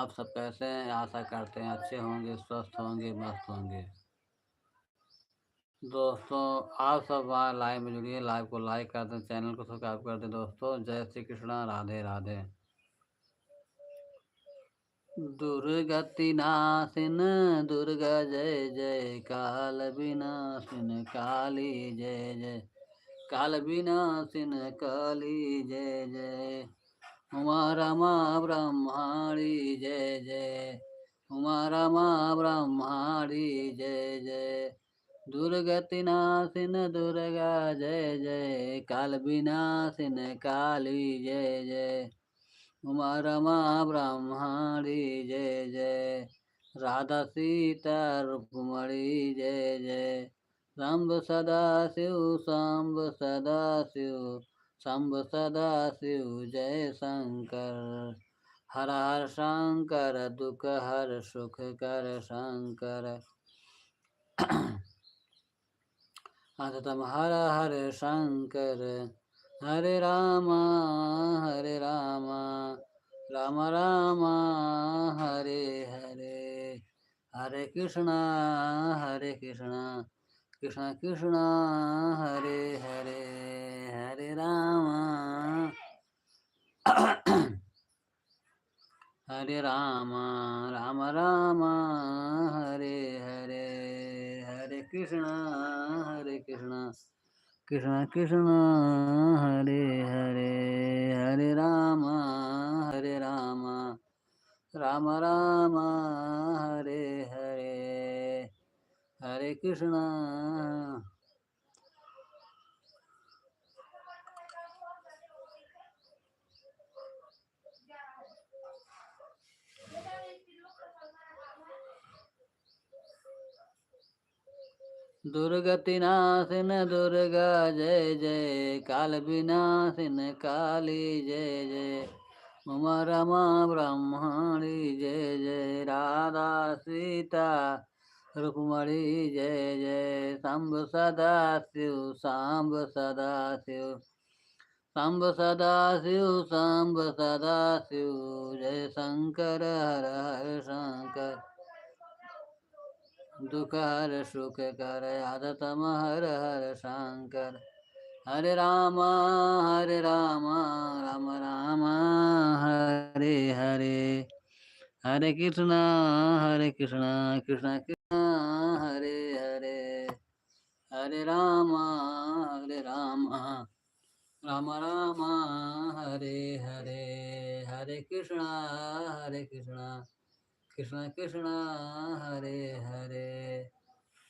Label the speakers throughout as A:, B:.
A: आप सब कैसे हैं? आशा करते हैं अच्छे होंगे, स्वस्थ होंगे, मस्त होंगे। दोस्तों, आप सब वहाँ लाइव में जुड़िए, लाइव को लाइक कर दें, चैनल को सब्सक्राइब कर दें। दोस्तों, जय श्री कृष्णा, राधे राधे। दुर्गति नाशिन दुर्गा जय जय, काल विनाशिन काली जय जय, काल विनाशिन काली जय जय। उमा रमा ब्रह्माणी जय जय, उमा रमा ब्रह्माणी जय जय। दुर्गति नाशिन दुर्गा जय जय, काल विनाशिन काली जय जय। उमा रमा ब्रह्माणी जय जय, राधा सीता रुक्मणी जय जय। शंभ सदा शिव, शंभ सदा शिव, शंभ सदा शिव जय शंकर। हर हर शंकर, दुख हर सुख कर शंकर। अंततम हर हर शंकर। हरे रामा राम राम हरे हरे, हरे कृष्णा कृष्ण कृष्ण हरे हरे, हरे राम हरे राम राम हरे हरे, हरे कृष्ण कृष्ण कृष्ण हरे हरे, हरे राम राम राम हरे हरे, हरे कृष्ण। दुर्गति नाशिन दुर्गा जय जय, काल विनाशिन काली जय जय। उमा रमा ब्रह्माणी जय जय, राधा सीता रुक्मणी जय जय। शंभ सदा शिव, शंभ सदा शिव, शंभ सदा शिव, शंभ सदा शिव जय शंकर। हर हर शंकर, दुख हर सुख कर आदतम हर हर शंकर। हरे राम राम राम हरे हरे, हरे कृष्णा कृष्ण कृष्ण हरे हरे, हरे राम राम राम हरे हरे, हरे कृष्णा कृष्ण कृष्ण हरे हरे।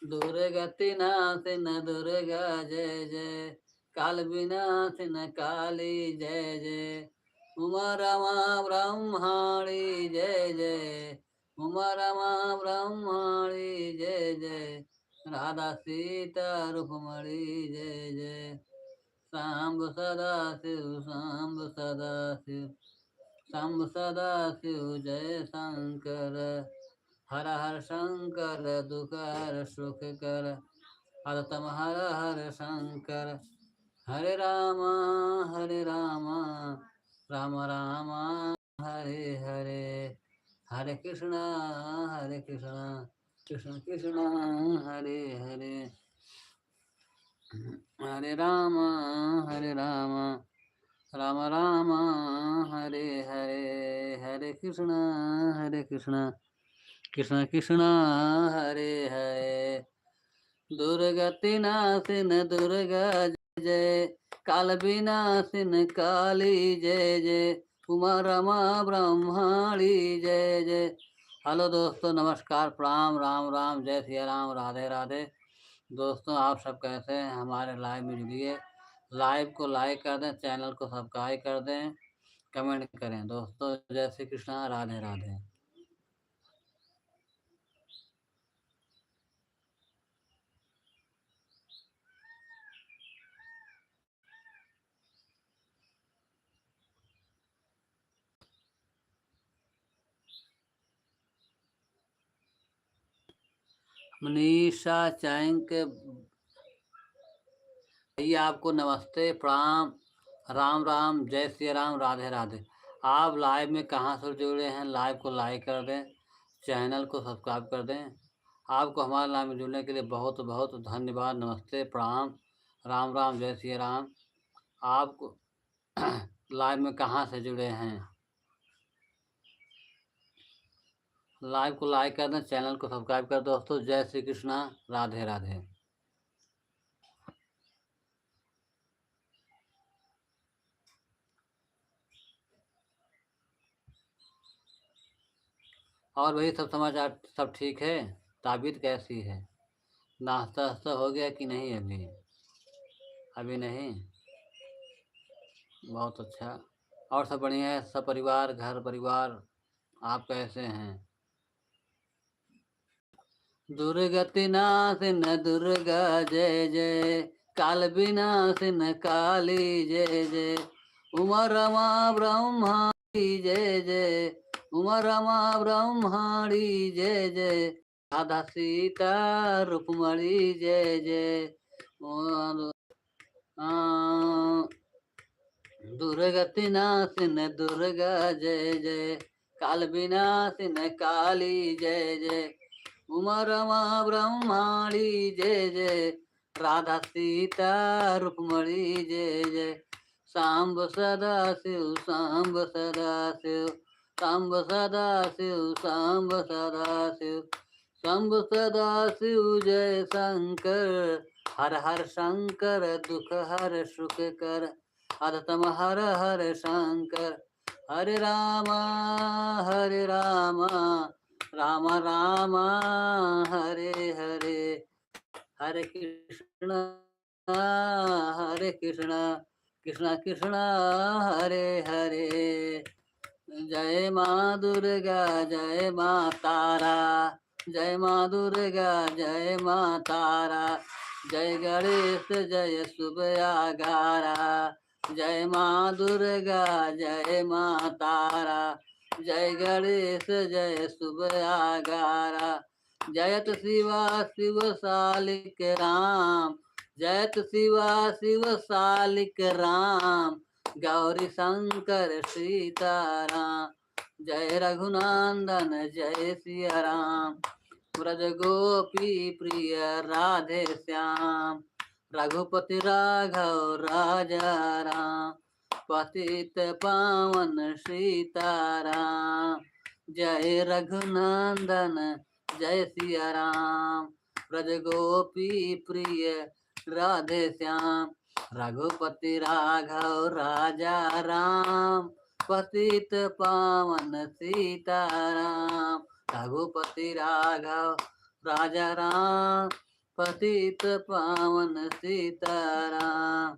A: दुर्गति नाशिन दुर्गा जय जय, काल विनाशिन काली जय जय। उमा रमा ब्रह्माणी जय जय, उमा रमा ब्रह्माणी जय जय। राधा सीता रुक्मणी जय जय। शंभ सदा शिव, शंभ सदा शिव, शंभ सदा शिव जय शंकर। हर हर शंकर, दुख हर सुख कर आदतम हर हर शंकर। हरे राम राम राम हरे हरे, हरे कृष्णा कृष्ण कृष्ण हरे हरे, हरे राम राम राम हरे हरे, हरे कृष्ण कृष्ण कृष्ण हरे हरे। दुर्गति नाशिन दुर्गा जय जय, काल विनाशिन काली जय जय। उमा रमा ब्रह्माणी जय जय। हेलो दोस्तों, नमस्कार, प्रणाम, राम राम, जय सिया राम, राधे राधे। दोस्तों, आप सब कैसे हैं? हमारे लाइव में जुड़िए, लाइव को लाइक कर दें, चैनल को सब्सक्राइब कर दें, कमेंट करें। दोस्तों, जय श्री कृष्णा, राधे राधे। मनीषा चैंक भैया, आपको नमस्ते, प्रणाम, राम राम, जय श्री राम, राधे राधे। आप लाइव में कहाँ से जुड़े हैं, लाइव को लाइक कर दें, चैनल को सब्सक्राइब कर दें। आपको हमारे लाइव में जुड़ने के लिए बहुत बहुत धन्यवाद। नमस्ते, प्रणाम, राम राम, जय श्री राम। आप लाइव में कहाँ से जुड़े हैं, लाइव को लाइक कर दें, चैनल को सब्सक्राइब कर दो दोस्तों। जय श्री कृष्णा, राधे राधे। और वही सब समाचार सब ठीक है? ताबीयत कैसी है? नाश्ता वास्ता हो गया कि नहीं? अभी अभी नहीं। बहुत अच्छा। और सब बढ़िया है? सब परिवार, घर परिवार आप कैसे हैं? दुर्गति नाशिन दुर्गा जय जय, काल विनाशिन काली जय जय, उमा रमा ब्रह्माणी जय जय, उमा रमा ब्रह्माणी जय जय, राधा सीता रुक्मणी जय जय। दुर्गति नाशिन दुर्गा जय जय, काल विनाशिन काली जय जय, उमा रमा ब्रह्माणी जय जय, राधा सीता रुक्मणी जय जय। सांब सदा शिव, सांब सदा शिव, सांब सदा शिव, सांब सदा शिव, सांब सदा शिव जय शंकर, हर हर शंकर दुख हर सुख कर, अधतम हर हर शंकर। हरे रामा राम राम हरे हरे, हरे कृष्ण कृष्ण कृष्ण हरे हरे। जय माँ दुर्गा जय माँ तारा, जय माँ दुर्गा जय माँ तारा, जय गणेश जय सुबयागारा, जय माँ दुर्गा जय माँ तारा, जय गणेश जय सुबयागारा। जयत शिवा शिव सालिक राम, जयत शिवा शिव सालिक राम, गौरी शंकर सीताराम। जय रघुनंदन जय सिया राम, ब्रज गोपी प्रिय राधे श्याम, रघुपति राघव राजा राम, पतित पावन सीताराम। जय रघुनंदन जय सिया राम, ब्रज गोपी प्रिय राधे श्याम, रघुपति राघव राजा राम, पतित पावन सीताराम। रघुपति राघव राजा राम, पतित पावन सीताराम।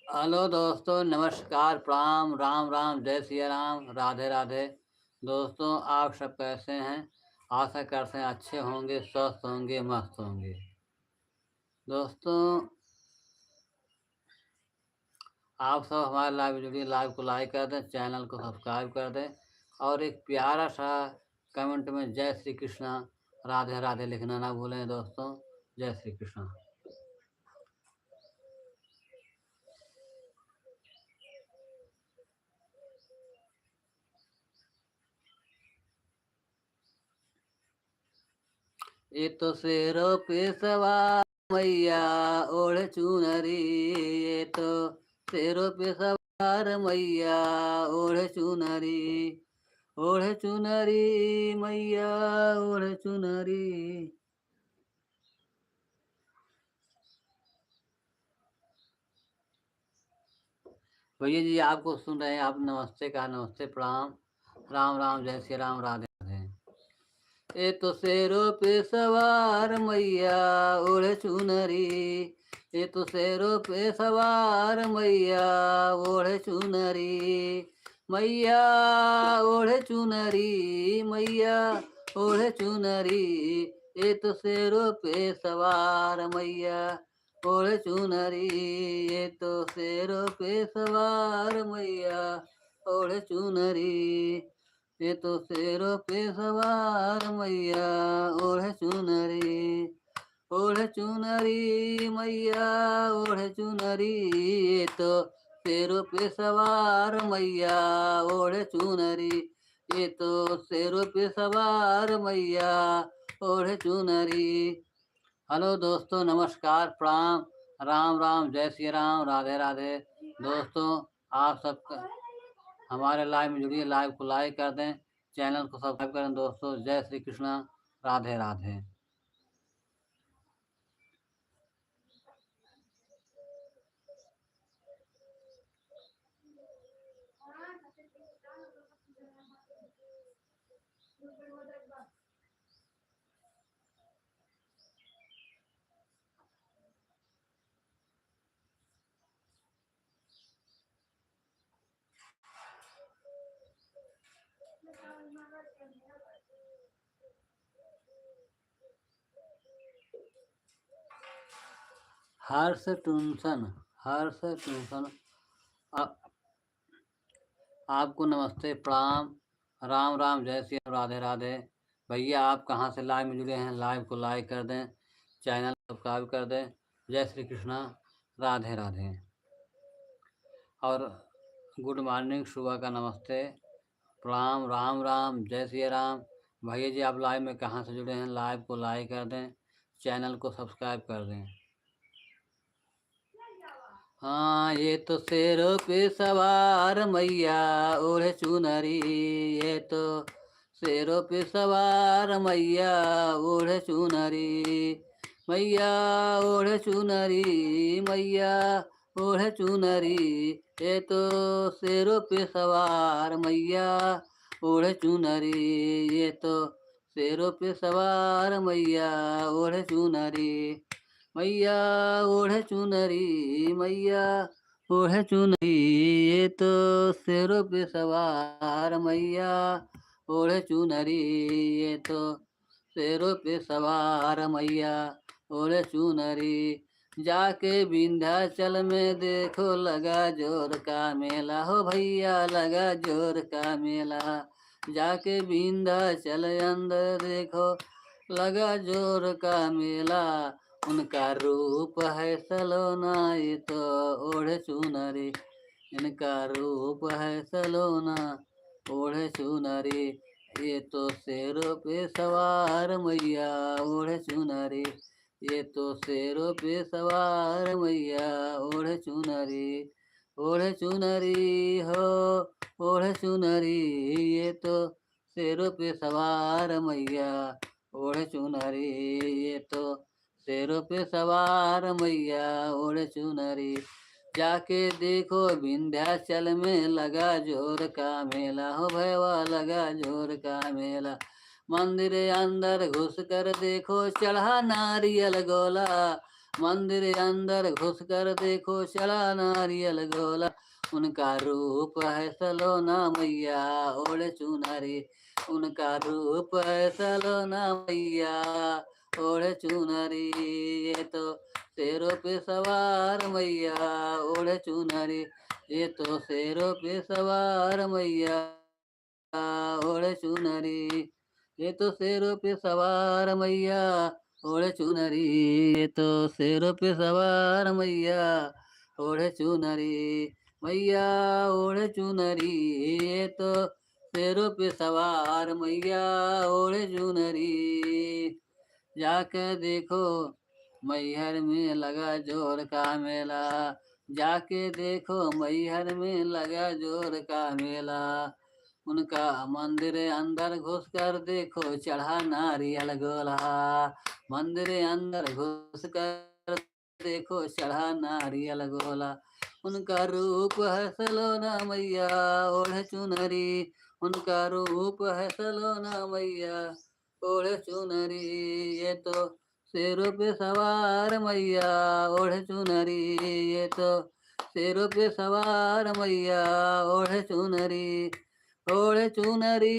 A: हेलो दोस्तों, नमस्कार, प्रणाम, राम राम, जय सिया राम, राधे राधे। दोस्तों आप सब कैसे हैं? आशा करते हैं अच्छे होंगे, स्वस्थ होंगे, मस्त होंगे। दोस्तों आप सब हमारे लाइव जुड़िए, लाइव को लाइक कर दें, चैनल को सब्सक्राइब कर दें, और एक प्यारा सा कमेंट में जय श्री कृष्णा राधे राधे लिखना ना भूलें दोस्तों। जय श्री कृष्णा। ये तो शेरों पे सवार मैया ओढ़ चुनरी, ये तो शेरों पे सवार मैया ओढ़ चुनरी, ओढ़ चुनरी मैया ओढ़ चुनरी। भैया जी आपको सुन रहे हैं, आप नमस्ते कहा, नमस्ते, प्रणाम, राम राम, जय श्री राम, राधे राधे। ये तो शेरों पे सवार मैया ओढ़ चुनरी, ये तो शेरों पे सवार मैया ओढ़ चुनरी, मैया ओढ़ चुनरी मैया ओढ़ चुनरी, ये तो शेरों पे सवार मैया ओढ़ चुनरी, ये तो शेरों पे सवार मैया ओढ़ चुनरी। ये तो शेरों पे सवार मैया ओढ़े चुनरी, ओढ़ चुनरी मैया ओढ़ चुनरी। ये तो शेरों पे सवार मैया ओढ़ चुनरी, ये तो शेरों पे सवार मैया ओढ़ चुनरी। हेलो दोस्तों, नमस्कार, प्रणाम, राम राम, जय श्री राम, राधे राधे। दोस्तों, आप सब हमारे लाइव में जुड़िए, लाइव को लाइक कर दें, चैनल को सब्सक्राइब करें। दोस्तों, जय श्री कृष्णा, राधे राधे। हर्ष टूंसन, हर्ष टूंसन, आपको नमस्ते, प्रणाम, राम राम, जय श्री राम, राधे राधे। भैया, आप कहाँ से लाइव में जुड़े हैं? लाइव को लाइक कर दें, चैनल सब्सक्राइब कर दें। जय श्री कृष्णा, राधे राधे। और गुड मॉर्निंग, सुबह का नमस्ते, प्रणाम, राम राम, जय श्री राम। भैया जी, आप लाइव में कहाँ से जुड़े हैं? लाइव को लाइक कर दें, चैनल को सब्सक्राइब कर दें। हाँ, ये तो शेरों पे सवार मैया ओढ़े चुनरी, ये तो शेरों पे सवार मैया ओढ़े चुनरी, मैया ओढ़े चुनरी, मैया ओढ़े चुनरी। ये तो शेरों पे सवार मैया ओढ़े चुनरी, ये तो शेरों पे सवार मैया ओढ़े चुनरी, मैया ओढ़े चुनरी, मैया ओढ़े चुनरी। ये तो शेरों पे सवार मैया ओढ़े चुनरी, ये तो शेरों पे सवार मैया ओढ़े चुनरी। जाके विंध्याचल में देखो लगा जोर का मेला, हो भैया लगा जोर का मेला। जाके विंध्याचल अंदर देखो लगा जोर का मेला, उनका रूप है सलोना, ये तो ओढ़े चुनरी, इनका रूप है सलोना ओढ़े चुनरी। ये तो शेरों पे सवार मैया ओढ़े चुनरी, ये तो शेरों पे सवार मैया ओढ़े चुनरी, ओढ़े चुनरी हो ओढ़े चुनरी। ये तो शेरों पे सवार मैया ओढ़े चुनरी, ये तो शेरों पे सवार मैया ओढ़े चुनरी। जाके देखो विंध्याचल में लगा जोर का मेला, हो भैया लगा जोर का मेला। मंदिर अंदर घुस कर देखो चढ़ा नारियल गोला, मंदिर अंदर घुस कर देखो चढ़ा नारियल गोला। उनका रूप है सलोना मैया ओढ़े चुनरी, उनका रूप है सलोना मैया ओढ़े चुनरी। ये तो शेरों पे सवार मैया ओढ़े चुनरी, ये तो शेरों पे सवार मैया ओढ़े चुनरी, ये तो शेरों पे सवार मैया ओढ़े चुनरी, ये तो शेरों पे सवार मैया ओढ़े चुनरी, मैया ओढ़े चुनरी। ये तो शेरों पे सवार मैया ओढ़े चुनरी। जाके देखो मैहर में लगा जोर का मेला, जाके देखो मैहर में लगा जोर का मेला। उनका मंदिर अंदर घुस कर देखो चढ़ा नारियल गोला, मंदिर अंदर घुस कर देखो चढ़ा नारियल गोला। उनका रूप है सलोना मैया ओढ़े चुनरी, उनका रूप है सलोना मैया ओढ़े चुनरी। ये तो शेरों पे सवार मैया ओढ़े चुनरी, ये तो शेरों पे सवार मैया ओढ़े चुनरी, ओढ़े चुनरी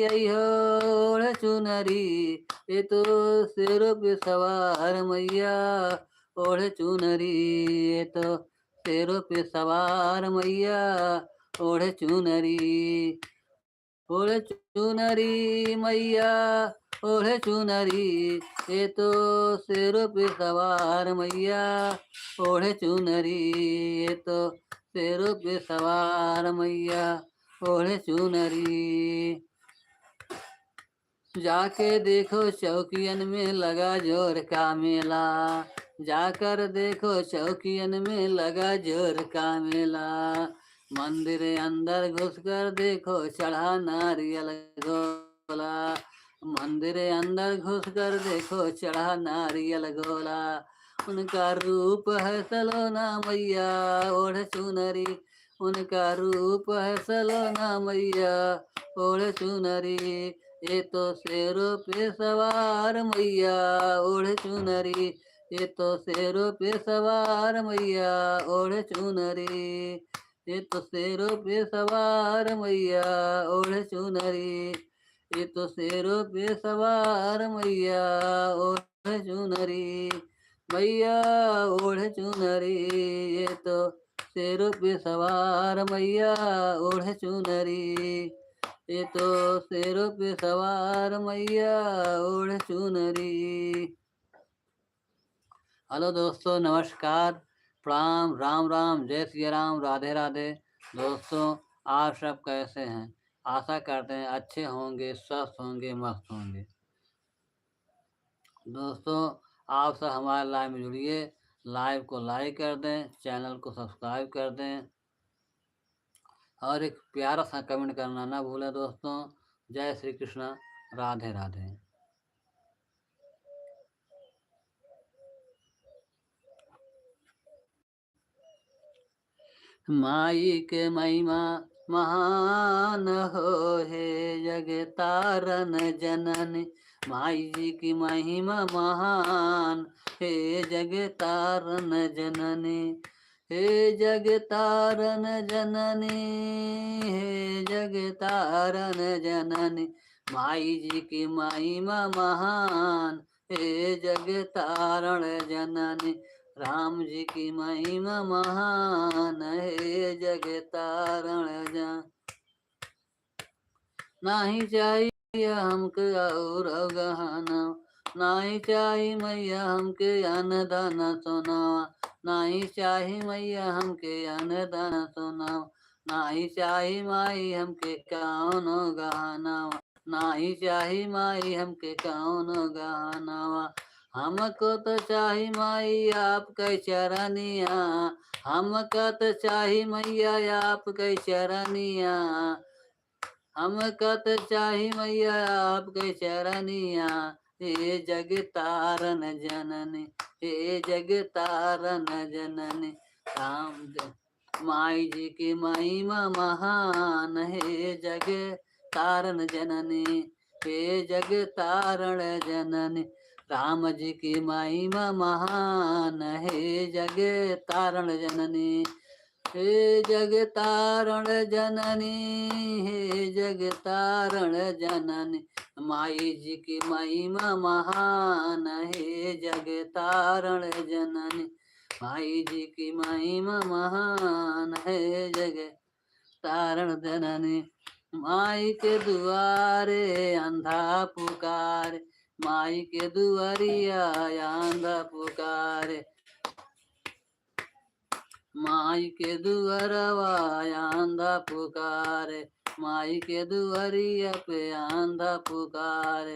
A: अयो ओढ़े चुनरी। ये तो शेरों पे सवार मैया ओढ़े चुनरी, ये तो शेरों पे सवार मैया ओढ़े चुनरी, ओढ़े चुनरी मैया ओढ़े चुनरी, ये तो सिर पे सवार मैया ओढ़े चुनरी, ये तो सिर पे सवार मैया ओढ़े चुनरी। जाके देखो चौकियन में लगा जोर का मेला, जाकर देखो चौकियन में लगा जोर का मेला। मंदिर अंदर घुसकर देखो चढ़ा नारियल गोला, मंदिर अंदर घुसकर देखो चढ़ा नारियल गोला। उनका रूप है सलोना मैया ओढ़ चुनरी, उनका रूप है सलोना मैया ओढ़ चुनरी, ये तो शेरों पे सवार मैया ओढ़ चुनरी, ये तो शेरों पे सवार मैया ओढ़ चुनरी, ये तो शेरों पे सवार मैया ओढ़ चुनरी, ये तो शेरों पे सवार मैया ओढ़ चुनरी, मैया ओढ़ चुनरी, ये तो शेरों पे सवार मैया ओढ़ चुनरी, ये तो शेरों पे सवार मैया ओढ़ चुनरी। हेलो दोस्तों, नमस्कार, प्रणाम, राम राम, जय सिया राम, राधे राधे। दोस्तों, आप सब कैसे हैं? आशा करते हैं अच्छे होंगे, स्वस्थ होंगे, मस्त होंगे। दोस्तों, आप सब हमारे लाइव में जुड़िए, लाइव को लाइक कर दें, चैनल को सब्सक्राइब कर दें और एक प्यारा सा कमेंट करना ना भूलें दोस्तों। जय श्री कृष्ण, राधे राधे। माई के महिमा महान हो हे जग तारन जननी, माई जी की महिमा महान हे जग तारन जननी, हे जग तारन जननी, हे जग तारन जननी, माई जी की महिमा महान हे जग तारण जननी, राम जी की महिमा महान है जग तारण जान। नहीं चाहिए हमके और गहना, नहीं चाहिए मैया हमके अनदान सोनावा, नहीं चाहिए मैया हमके अनदान सोनावा, नहीं चाहिए माई हमके कौनो गहनावा, नहीं चाहिए माई हमके कौनो गहनावा। हमको तो चाही माई आपके चरनिया, हमको तो चाही मैया आपके चरनिया, हमको तो चाही मैया आपके चरनिया, हे जग तारन जननी, हे जग तारन जननी, राम माई जी की महिमा महान हे जग तारन जननी, हे जग तारण जननी, राम जी की महिमा महान हे जग तारण जननी, हे जग तारण जननी, हे जग तारण जननी, माई जी की महिमा महान हे जग तारण जननी, माई जी की महिमा महान है जग तारण जननी। माई के दुआरे अंधा पुकारे, माई के दुआरिया अंधा पुकारे, माई के दुआरवा आंधा पुकारे, माई के दुआरिया पे आंधा पुकारे,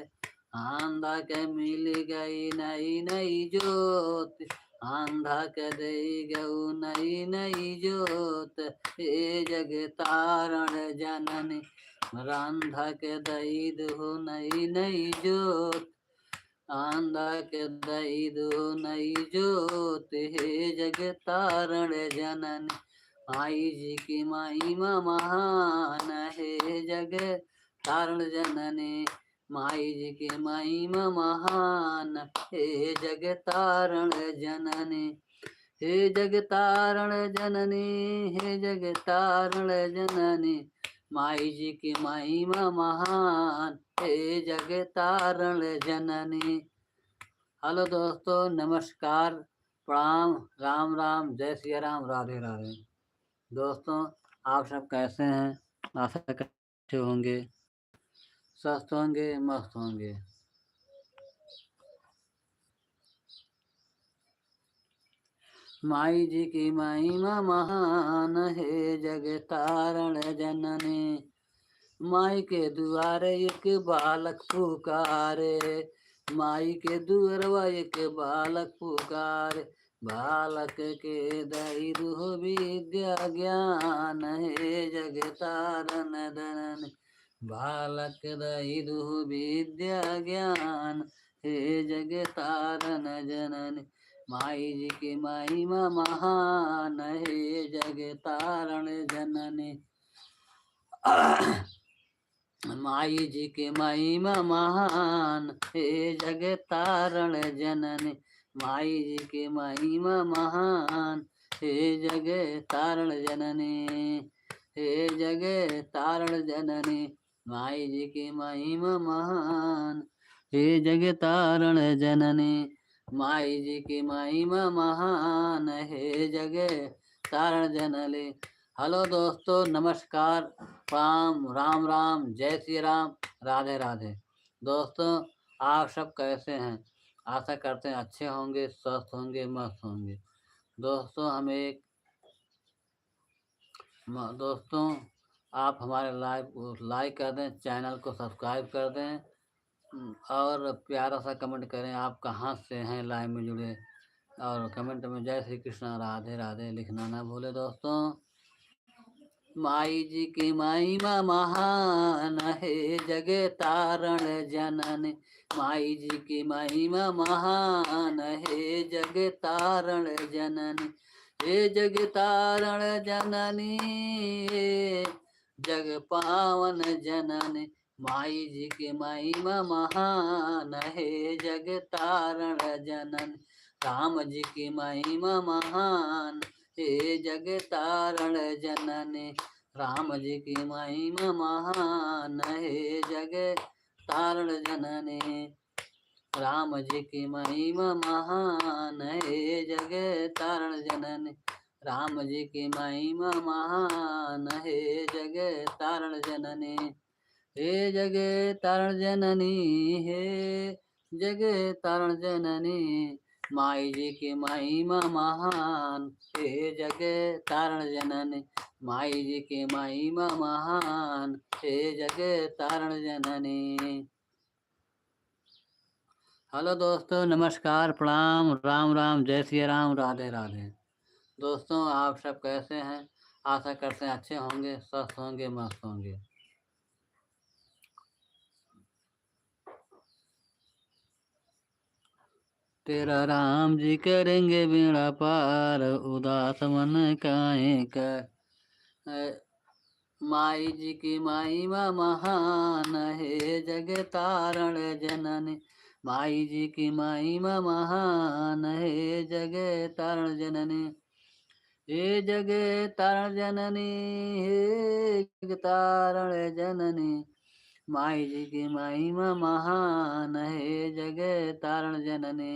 A: आंधा के मिल गई नई नई जोत, आंधा के दे गऊ नई नई जोत, हे जग तारण जननी, रांधा के दई दो नई नई जोत, आंधा के दई दो नई जोत, हे जग तारण जननी, माई जी की महिमा महान हे जग तारण जननी, माई जी की महिमा महान हे जग तारण जननी, हे जग तारण जननी, हे जग तारण जननी, माई जी की महिमा महान हे जग तारण जननी। हेलो दोस्तों, नमस्कार, प्रणाम, राम राम, जय सिया राम, राधे राधे। दोस्तों, आप सब कैसे हैं? आशा करते होंगे स्वस्थ होंगे, मस्त होंगे। माई जी की महिमा महान है, जग तारण जननी। माई के द्वारे एक बालक पुकारे, माई के द्वारवा एक बालक पुकारे। बालक के दई दुह विद्या ज्ञान है, जग तारण जननी। बालक दई दुह विद्या ज्ञान हे, जग तारण जननी। माई जी की महिमा महान है, जग तारण जननी। माई जी की महिमा महान हे, जग तारण जननी। माई जी की महिमा महान हे, जग तारण जननी। हे जग तारण जननी, माई जी की महिमा महान हे, जग तारण जननी। माई जी की महिमा महान है, जग तारण जननी। हेलो दोस्तों, नमस्कार, प्रणाम, राम राम, जय श्री राम, राधे राधे। दोस्तों, आप सब कैसे हैं? आशा करते हैं अच्छे होंगे, स्वस्थ होंगे, मस्त होंगे। दोस्तों, दोस्तों, आप हमारे लाइक कर दें, चैनल को सब्सक्राइब कर दें और प्यारा सा कमेंट करें आप कहाँ से हैं लाइव में जुड़े, और कमेंट में जय श्री कृष्ण राधे राधे लिखना ना भूले। दोस्तों, माई जी की महिमा महान है, जग तारण जननी। माई जी की महिमा महान है, जग तारण जननी। हे जग तारण जननी, जग पावन जननी। माई जी की महिमा महान है, जग तारण जननी। राम जी की महिमा महान हे, जग तारण जननी। राम जी की महिमा महान है, जग तारण जननी। राम जी की महिमा महान है, जग तारण जननी। राम जी की महिमा महान है, जग तारण जननी। हे जग तारण जननी, हे जग तारण जननी। माई जी की महिमा महान हे, जग तारण जननी। माई जी की महिमा महान हे, जग तारण जननी। हेलो दोस्तों, नमस्कार, प्रणाम, राम राम, जय श्री राम, राधे राधे। दोस्तों, आप सब कैसे हैं? आशा करते हैं अच्छे होंगे, स्वस्थ होंगे, मस्त होंगे। तेरा राम जी करेंगे बेड़ा पार, उदास मन काहे कर। माई जी की महिमा महान है, जग तारण जननी। माई जी की महिमा महान है, जग तारण जननी। हे जग तारण जननी, हे जग तारण जननी। माई जी की महिमा महान है, जग तारण जननी।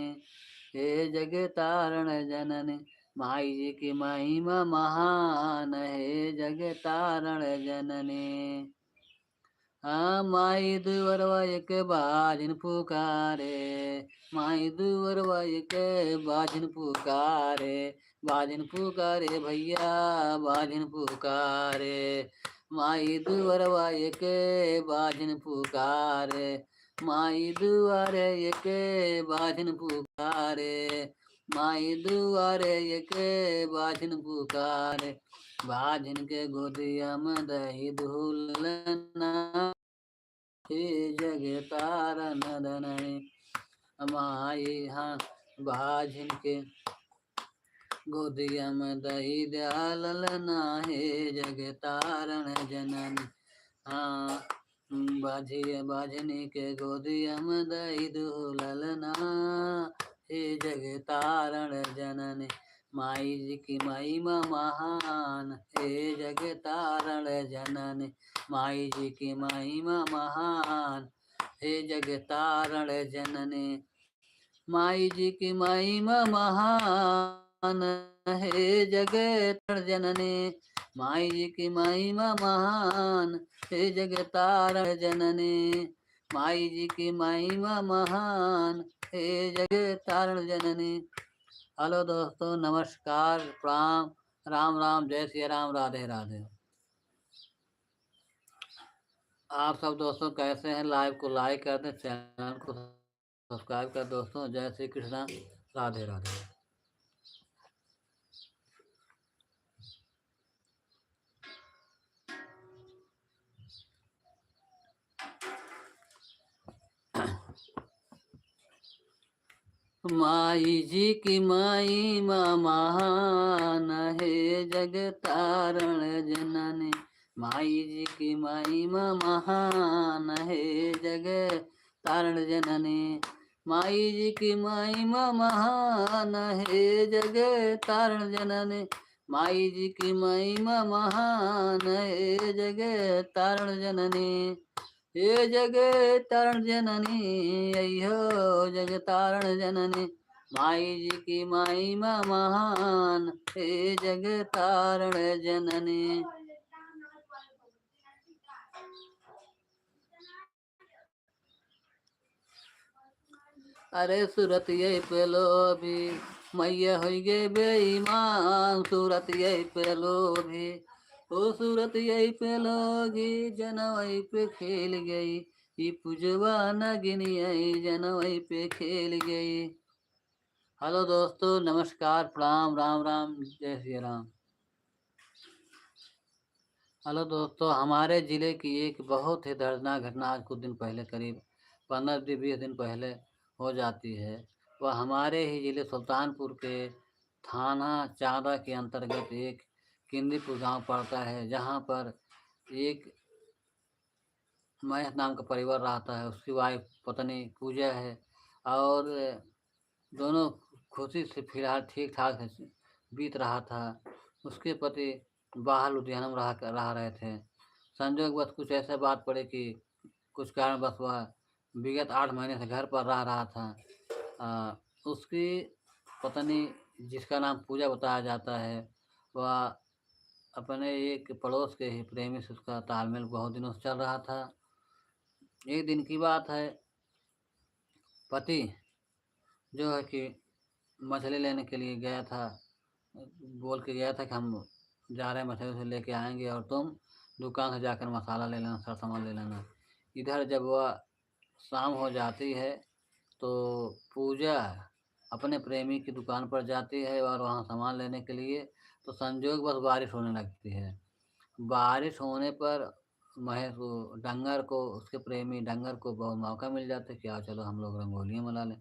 A: हे जग तारण जननी। माई जी की महिमा महान है, जग तारण जननी। हाँ, माई दुवरवा एक बाजन पुकारे, माई दुवरवा एक बाजन पुकारे। बाजन पुकारे भैया, बाजन पुकारे। माई दुवरवा एक बाजन पुकारे। माई दुआरे एक बाजन पुकारे। माई दुआरे एक बाजन पुकारे। बाजन के गोदिया में दही दुलना, हे जग तारण जननी। माई हाँ, बाजन के गोदिया में दही दयालना, हे जग तारण जननी। हाँ, बाजनी के गोदिया में दही दुलना, हे जग तारण जननी। माई जी की महिमा महान हे, जग तारण जननी। माई जी की महिमा महान हे, जग तारण जननी। माई जी की महिमा महान हे, जग तारण जननी। माई जी की महिमा महान हे, जग तारण जननी। माई जी की महिमा महान, हे जग तारण जननी। हेलो दोस्तों, नमस्कार, प्रणाम, राम राम, जय श्री राम, राधे राधे। आप सब दोस्तों कैसे हैं? लाइव को लाइक कर दें, चैनल को सब्सक्राइब कर दोस्तों। जय श्री कृष्णा, राधे राधे। माई जी की महिमा महान, हे जग तारण जननी। माई जी की महिमा महान, हे जग तारण जननी। माई जी की महिमा महान, हे जग तारण जननी। माई जी की महिमा महान, हे जग तारण जननी। हे जग तारण जननी, अयो जग तारण जननी। माई जी की महिमा महान, हे जग तारण जननी। अरे सूरत ये पेलो भी, मैया हो गए बेईमान। सूरत ये पेलो भी, ओ सूरत यही पे लोगी, जनवई पे खेल गई। ये पुजवा न गिनी आई, जनवई पे खेल गई। हेलो दोस्तों, नमस्कार, प्रणाम, राम राम, जय श्री राम। हेलो दोस्तों, हमारे ज़िले की एक बहुत ही दर्दनाक घटना आज कुछ दिन पहले, करीब 15 से 20 दिन पहले हो जाती है। वह हमारे ही ज़िले सुल्तानपुर के थाना चांदा के अंतर्गत एक किंदीपुर गांव पड़ता है, जहां पर एक महेश नाम का परिवार रहता है। उसकी वाइफ पत्नी पूजा है, और दोनों खुशी से फिलहाल ठीक ठाक बीत रहा था। उसके पति बाहर लुधियाना में रह रहे थे। संजोगवश कुछ ऐसा बात पड़े कि कुछ कारणवश वह विगत 8 महीने से घर पर रह रहा था। उसकी पत्नी, जिसका नाम पूजा बताया जाता है, वह अपने एक पड़ोस के ही प्रेमी से उसका तालमेल बहुत दिनों से चल रहा था। एक दिन की बात है, पति जो है कि मछली लेने के लिए गया था, बोल के गया था कि हम जा रहे हैं, मछली से लेके आएंगे और तुम दुकान से जाकर मसाला ले लेना, सारा सामान ले लेना। इधर जब वह शाम हो जाती है तो पूजा अपने प्रेमी की दुकान पर जाती है और वहाँ सामान लेने के लिए, तो संजोग बस बारिश होने लगती है। बारिश होने पर महेश को, डंगर को, उसके प्रेमी डंगर को बहुत मौका मिल जाता है कि आओ चलो हम लोग रंगोलियाँ मना लें।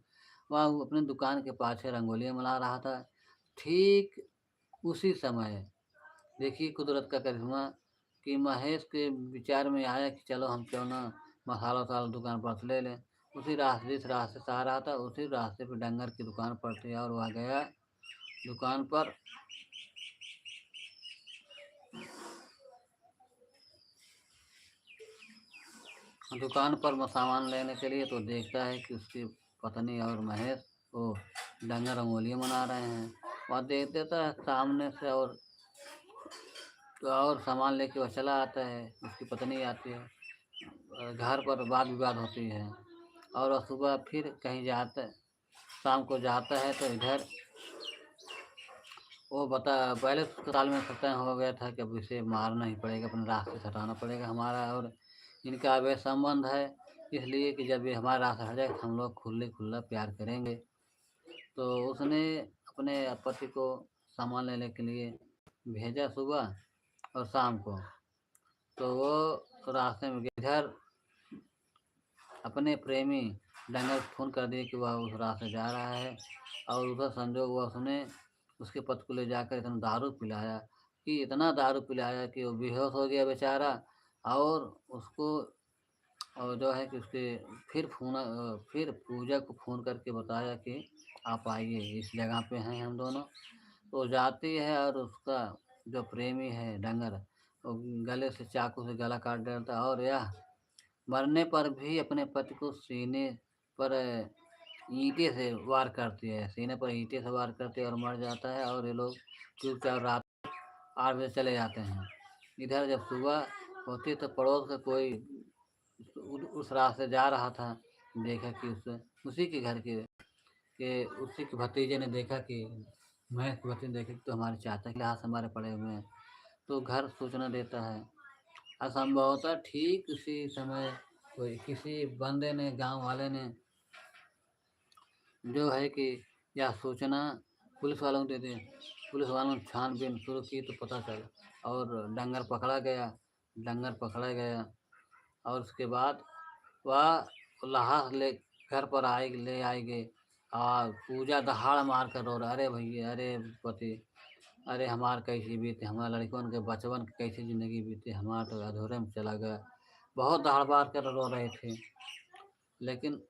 A: वह अपनी दुकान के पास रंगोलियाँ मना रहा था। ठीक उसी समय देखिए कुदरत का करिश्मा कि महेश के विचार में आया कि चलो हम क्यों ना मसाला वसाला दुकान पर से ले लें। उसी रास्ते, जिस रास्ते से आ रहा था, उसी रास्ते पे डंगर की दुकान पर थी और वह गया दुकान पर। दुकान पर सामान लेने के लिए तो देखता है कि उसकी पत्नी और महेश वो डंगर रंगोलियाँ मना रहे हैं। वह देख देता है सामने से, और सामान लेके वह चला आता है। उसकी पत्नी आती है, घर पर वाद विवाद होती है, और वह सुबह फिर कहीं जाता, शाम को जाता है तो इधर वो पहले अस्पताल में सत्यान हो गया था कि अब इसे मारना ही पड़ेगा, अपने रास्ते से हटाना पड़ेगा। हमारा और इनका अवैध संबंध है, इसलिए कि जब ये हमारा रास्ता हट जाए तो हम लोग खुले खुला प्यार करेंगे। तो उसने अपने पति को सामान लेने के लिए भेजा सुबह और शाम को। तो वो रास्ते में इधर अपने प्रेमी डंगर फ़ोन कर दिए कि वह उस रास्ते जा रहा है, और उधर संजोग हुआ उसने उसके पति को ले जाकर इतना दारू पिलाया कि इतना दारू पिलाया कि वो बेहोश हो गया बेचारा। और उसको, और जो है कि उसके फिर पूजा को फ़ोन करके बताया कि आप आइए, इस जगह पे हैं हम दोनों। तो जाती है और उसका जो प्रेमी है डंगर, वो गले से चाकू से गला काट डालता है, और यह मरने पर भी अपने पति को सीने पर ईंटे से वार करती है, सीने पर ईंटे से वार करती है और मर जाता है। और ये लोग चुपचाप रात 8 बजे चले जाते हैं। इधर जब सुबह होती तो पड़ोस का कोई उस रास्ते जा रहा था, देखा कि उसी के घर के उसी के भतीजे ने देखा कि महेश के भतीजे ने देखा कि तो हमारे चाचा के हाथ हमारे पड़े हुए हैं, तो घर सूचना देता है। असंभवतः ठीक उसी समय कोई किसी बंदे ने, गांव वाले ने जो है कि यह सूचना पुलिस वालों को दे दी। पुलिस वालों ने छानबीन शुरू की तो पता चला और डंगर पकड़ा गया और उसके बाद वह लाश ले घर पर ले आई गई और पूजा दहाड़ मार कर रो रहा, अरे भैया, अरे पति, अरे हमार कैसी बीती, हमारे लड़कों के बचपन की कैसी ज़िंदगी बीती, हमारा तो अधूरे में चला गया। बहुत दहाड़ मार कर रो रहे थे, लेकिन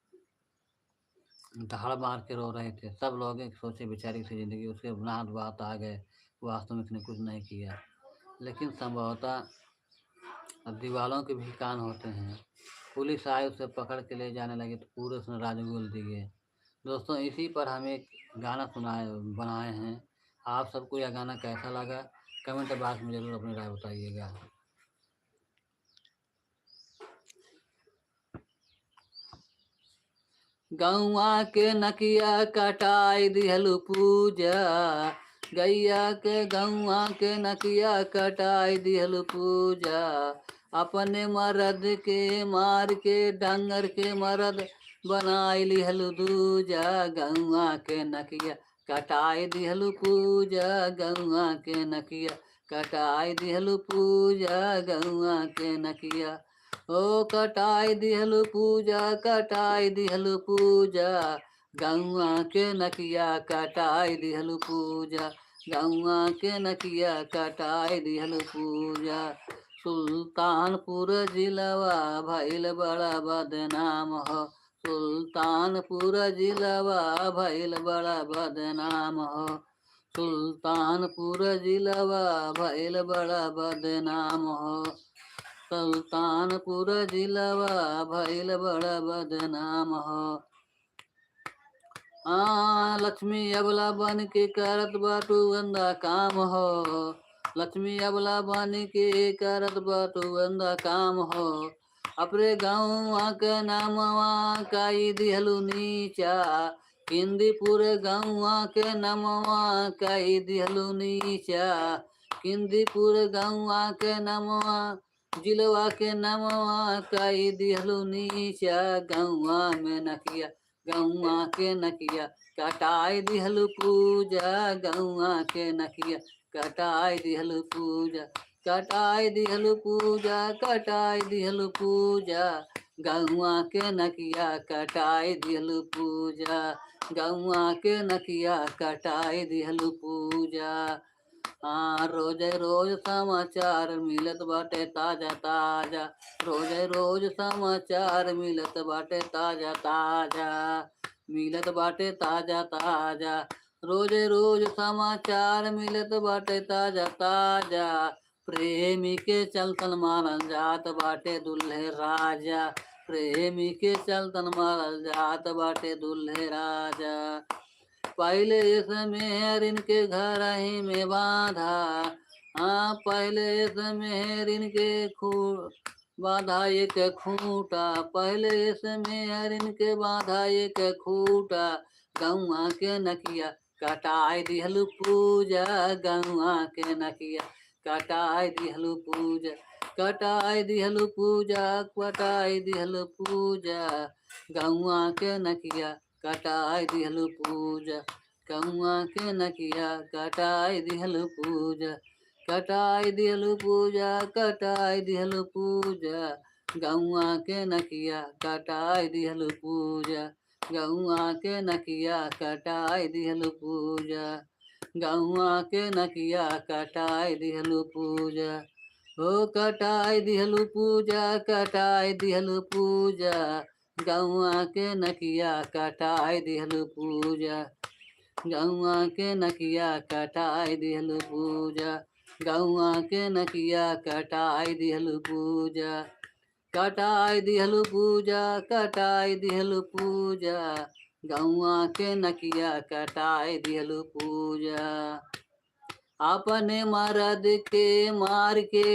A: दहाड़ मार के रो रहे थे। सब लोग सोचे बेचारी की ज़िंदगी, उसके नाथ बात आ गए, वास्तव में इसने कुछ नहीं किया। लेकिन संभवतः दीवालों के भी कान होते हैं। पुलिस आए, उसे पकड़ के ले जाने लगे तो पूरे उसने राजगुल दिए। दोस्तों, इसी पर हम एक गाना बनाए हैं। आप सबको यह गाना कैसा लगा कमेंट बॉक्स में ज़रूर अपनी राय बताइएगा। गौआ के नकिया कटाई दिहलु पूजा, गैया के गौआ के नकिया कटाई दिहलु पूजा, अपने मर्द के मार के डंगर के मर्द बनाई लिहलु दूजा। गौआ के नकिया कटाई दिहलु पूजा, गौआ के नकिया कटाई दिहलु पूजा, गौआ के नकिया ओ कटाई दिहलु पूजा, कटाई दिहलु पूजा, गौआ के नकिया कटाई दिहलु पूजा, गौआ के नकिया कटाई दिहलु पूजा। सुल्तानपुर जिलवा भइल बड़ा बदनाम हो, सुल्तानपुर जिलवा भइल बड़ा बदनाम हो, सुल्तानपुर जिलवा भइल बड़ा बदनाम हो, सुल्तानपुर जिलवा भइल बड़ा बदनाम हो। लक्ष्मी अबला बन के करत बाटू गंदा काम हो, लक्ष्मी अबला बन के करत बाटू गंदा काम हो, अपने गाँव के नामवा काई दिहलु नीचा, किंदीपुर गाँव के नामवा काई दिहलु नीचा, किंदीपुर गाँव के नामवा जिलवा के नामवा काई दिहलु नीचा। गौआ में नकिया, गौआ के नकिया कटाई दिहलु पूजा, गौआ के नकिया कटाई दिहलु पूजा, कटाई दिहलु पूजा, कटाई दिहलु पूजा, गौआ के नकिया कटाई दिहलु पूजा, गौआ के नकिया कटाई दिहलु पूजा। रोज रोज समाचार मिलत बाटे ताजा ताजा, रोज रोज समाचार मिलत बाटे ताजा ताजा, मिलत बाटे ताजा ताजा, रोज रोज समाचार मिलत बाटे ताजा ताजा, प्रेमी के चलतन मारल जात बाटे दुल्हे राजा, प्रेमी के चलतन मारल जात बाटे दुल्हे राजा। पहले समय इनके घर ही में बाधा, पहले समय इनके बाधा एक खूंटा, पहले समय इनके बाधा एक खूंटा, गौआ के नकिया कटाई दिहलु पूजा, गौआ के नकिया कटाई दिहलु पूजा, कटाई दिहलु पूजा, कटाई दिहलु पूजा, गौआ के नकिया कटाई दिहलु पूजा, गौआ के नकिया कटाई दिहलु पूजा, कटाई दिहलु पूजा, कटाई दिहलु पूजा, गौआ के नकिया कटाई दिहलु पूजा, गौआ के नकिया कटाई दिहलु पूजा, गौआ के नकिया कटाई दिहलु पूजा, हो कटाई दिहलु पूजा, कटाई दिहलु पूजा, गौआ के नकिया कटाई दिहलु पूजा, गौआ के नकिया कटाई दिहलु पूजा, गौआ के नकिया कटाई दिहलु पूजा, कटाई दिहलु पूजा, कटाई दिहलु पूजा, गौआ के नकिया कटाई दिहलु पूजा। अपने मर्द के मार के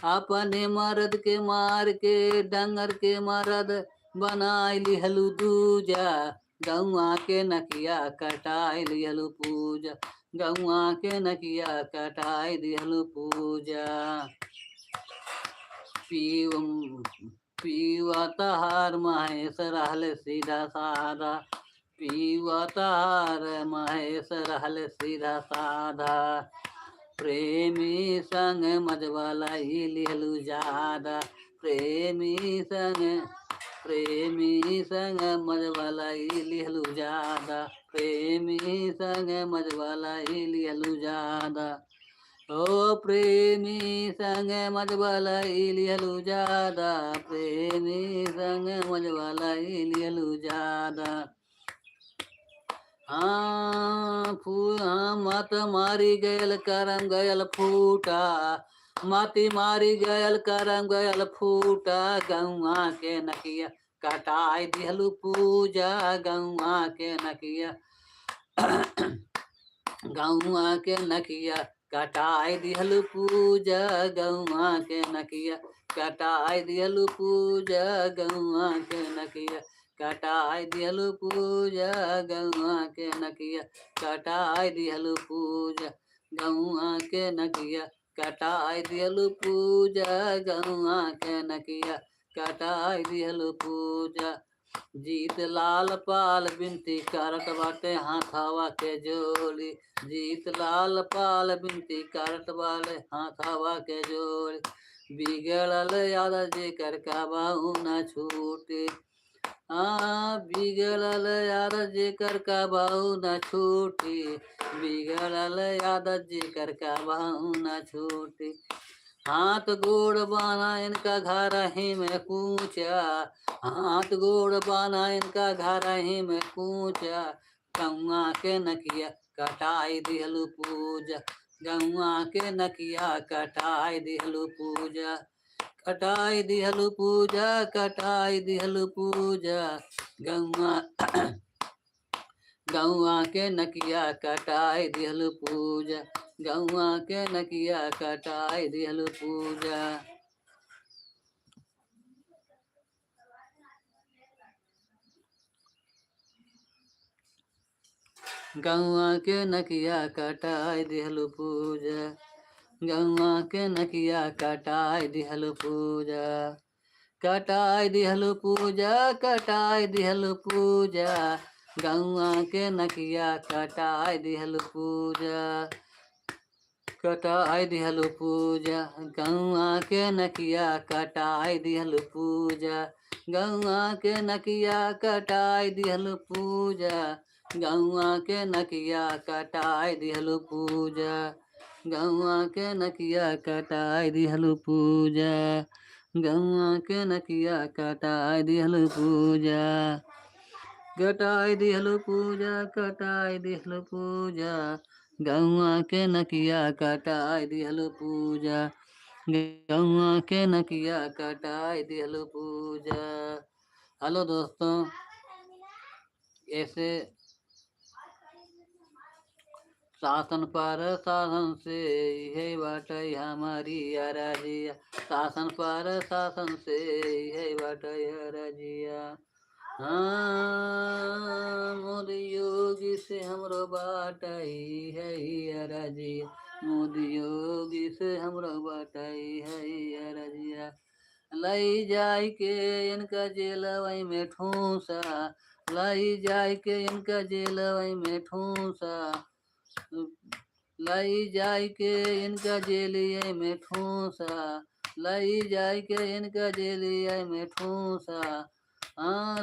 A: अपने मर्द के मार के डंगर के मर्द बनाई लिहलू दूजा। गौआ के नकिया कटाई लिहलू पूजा। गौआ के नकिया कटाई दिहलू पूजा। पीवा तहार महेश रहल सीधा साधा। पीवा तहार महेश रहल सीधा साधा। प्रेमी संग मजवाला ही लिहलू जादा। प्रेमी संग मजवाला ही लिहलू जादा। प्रेमी संग मजवाला ही लिहलू जादा। ओ प्रेमी संग मजवाला ही लिहलू जादा। प्रेमी संग मजवाला ही लिहलू जादा। हाँ मत मारी गयल करम गयल फूटा। माती मारी गयल करम गयल फूटा। गौआ के नकिया कटाई दिहलू पूजा। गौआ के नकिया गौआ के नकिया कटाई दिहलू पूजा। गौआ के नकिया कटाई दिहलू पूजा। गौआ के नकिया कटाई दिहलू पूजा। गौआ के नकिया कटाई दिहलू पूजा। गौआ के नकिया कटाई दिहलू पूजा। गौआ के नकिया कटाई दिहलू पूजा। जीत लाल पाल बिनती करत बाटे हाथवा के जोड़ी। जीत लाल पाल बिनती करत बाले हाथवा के जोड़ी। बिगड़ल याद जेकर कबाऊ न छूटे। बिगड़ल याद जेकर कबाऊ न छूटे। बिगड़ल याद जेकर कबाऊ न छूटे। हाथ गोड़ बाना इनका घर ही में कूचा। हाथ गोड़ बाना इनका घर ही में कूचा। गौआ के नकिया कटाई दिहलू पूजा। गौआ के नकिया कटाई दिहलू पूजा। कटाई दिहलू पूजा। कटाई दिहलू पूजा। गौआ के नकिया कटाई दिहलू पूजा। गौआ के नकिया कटाई दिहलू पूजा। गौआ के नकिया कटाई दिहलू पूजा। गौआ के नकिया कटाई दिहलू पूजा। कटाई दिहलू पूजा। कटाई दिहलू पूजा। गौआ के नकिया कटाई दिहलू पूजा। कटाई दिहलू पूजा। गौआ के नकिया कटाई दिहलू पूजा। गौआ के नकिया कटाई दिहलू पूजा। गौआ के नकिया कटाई दिहलू पूजा। गौआ के नकिया कटाई दिहलू पूजा। गौआ के नकिया कटाई दिहलू पूजा। कटाई दिहलू पूजा। कटाई दिहलू पूजा। गौआ के नकिया कटाई दिहलू पूजा। गौआ के नकिया कटाई दिहलू पूजा। हेलो दोस्तों, ऐसे शासन पर शासन से है बाटई हमारी अरजिया। शासन पर शासन से है बाटई अरजिया। मोदी योगी से हमरो बाटई है अरजिया। मोदी योगी से हमरो बाटई है अरजिया। लई जाई के इनका जेलवई में ठूसा। लई जाई के इनका जेलवई में ठूसा। लई जाई के इनका जेलिए में ठूसा। लई जाई के इनका जेलिए में ठूसा।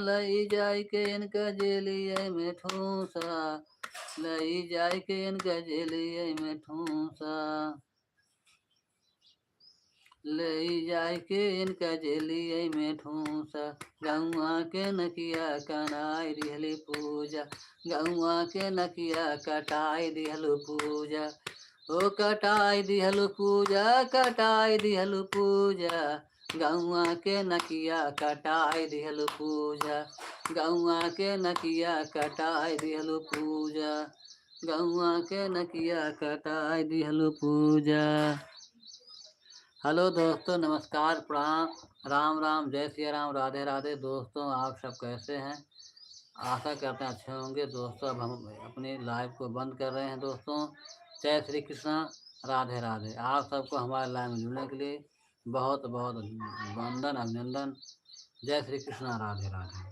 A: लई जाई के इनका जेलिए में ठूसा। लई जाई के इनका जेलिए में ठूसा। लई जाई के इनका जेलिए में ठूसा। गौआ के नकिया कनाई दिहली पूजा। गौआ के नकिया कटाई दिहलू पूजा। ओ कटाई दिहलू पूजा। कटाई दिहलू पूजा। गौआ के नकिया कटाई दिहलू पूजा। गौआ के नकिया कटाई दिहलू पूजा। गौआ के नकिया कटाई दिहलू पूजा। हेलो दोस्तों, नमस्कार, प्रणाम, राम राम, जय सिया राम, राधे राधे। दोस्तों आप सब कैसे हैं? आशा करते हैं अच्छे होंगे। दोस्तों अब हम अपनी लाइव को बंद कर रहे हैं। दोस्तों जय श्री कृष्णा, राधे राधे। आप सबको हमारे लाइव में जुड़ने के लिए बहुत बहुत वंदन, अभिनंदन। जय श्री कृष्णा, राधे राधे।